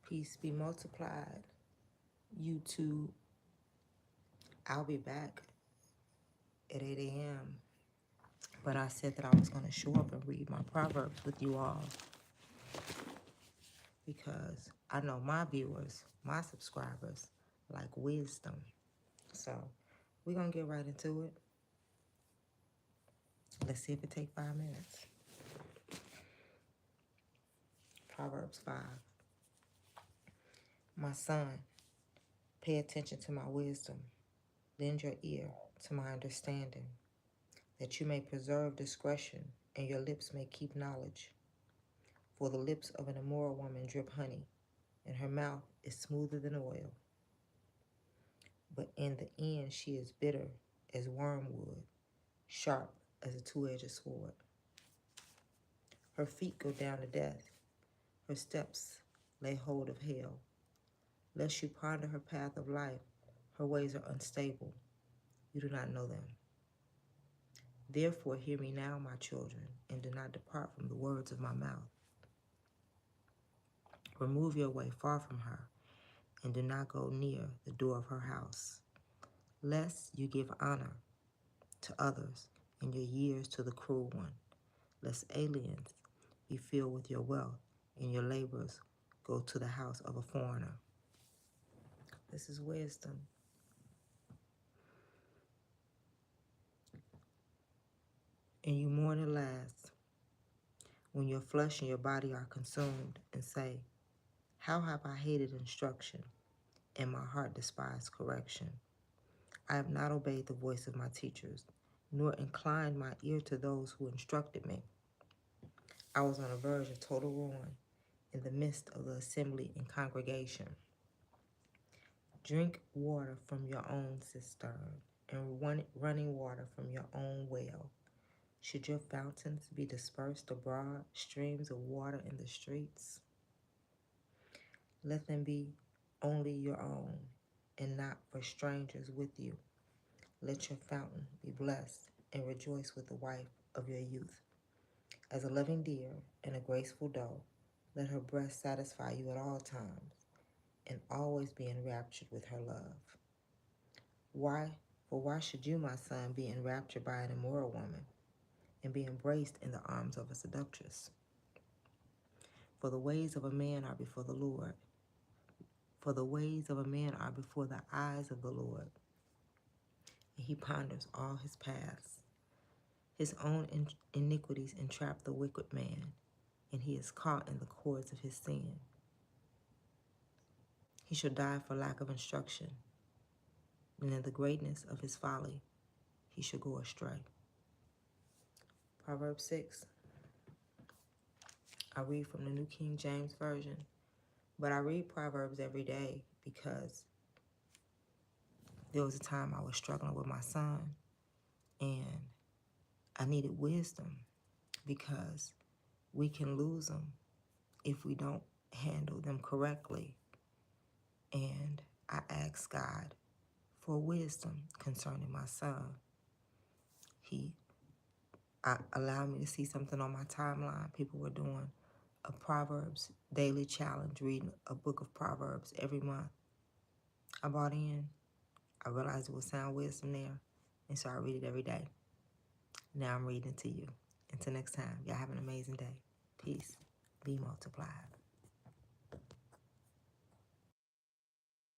Peace be multiplied. YouTube. I'll be back at 8 a.m. But I said that I was going to show up and read my Proverbs with you all because I know my viewers, my subscribers, like wisdom. So we're going to get right into it. Let's see if it takes 5 minutes. Proverbs 5. My son, pay attention to my wisdom. Lend your ear to my understanding, that you may preserve discretion and your lips may keep knowledge. For the lips of an immoral woman drip honey, and her mouth is smoother than oil. But in the end she is bitter as wormwood, sharp as a two-edged sword. Her feet go down to death, her steps lay hold of hell. Lest you ponder her path of life, her ways are unstable. You do not know them. Therefore hear me now, my children, and do not depart from the words of my mouth. Remove your way far from her, and do not go near the door of her house, lest you give honor to others and your years to the cruel one, lest aliens be filled with your wealth and your labors go to the house of a foreigner. This is wisdom. And you mourn at last, when your flesh and your body are consumed, and say, how have I hated instruction, and my heart despised correction? I have not obeyed the voice of my teachers, nor inclined my ear to those who instructed me. I was on the verge of total ruin in the midst of the assembly and congregation. Drink water from your own cistern, and running water from your own well. Should your fountains be dispersed abroad, streams of water in the streets? Let them be only your own, and not for strangers with you. Let your fountain be blessed, and rejoice with the wife of your youth. As a loving deer and a graceful doe, let her breast satisfy you at all times, and always be enraptured with her love. Why? For why should you, my son, be enraptured by an immoral woman, and be embraced in the arms of a seductress? For the ways of a man are before the Lord. For the ways of a man are before the eyes of the Lord, and he ponders all his paths. His own iniquities entrap the wicked man, and he is caught in the cords of his sin. He shall die for lack of instruction, and in the greatness of his folly he shall go astray. Proverbs 6. I read from the New King James Version, but I read Proverbs every day because there was a time I was struggling with my son, and I needed wisdom because we can lose them if we don't handle them correctly. And I asked God for wisdom concerning my son. He allowed me to see something on my timeline. People were doing a Proverbs daily challenge, reading a book of Proverbs every month. I bought in. I realized it was sound wisdom there, and so I read it every day. Now I'm reading to you. Until next time, y'all have an amazing day. Peace. Be multiplied.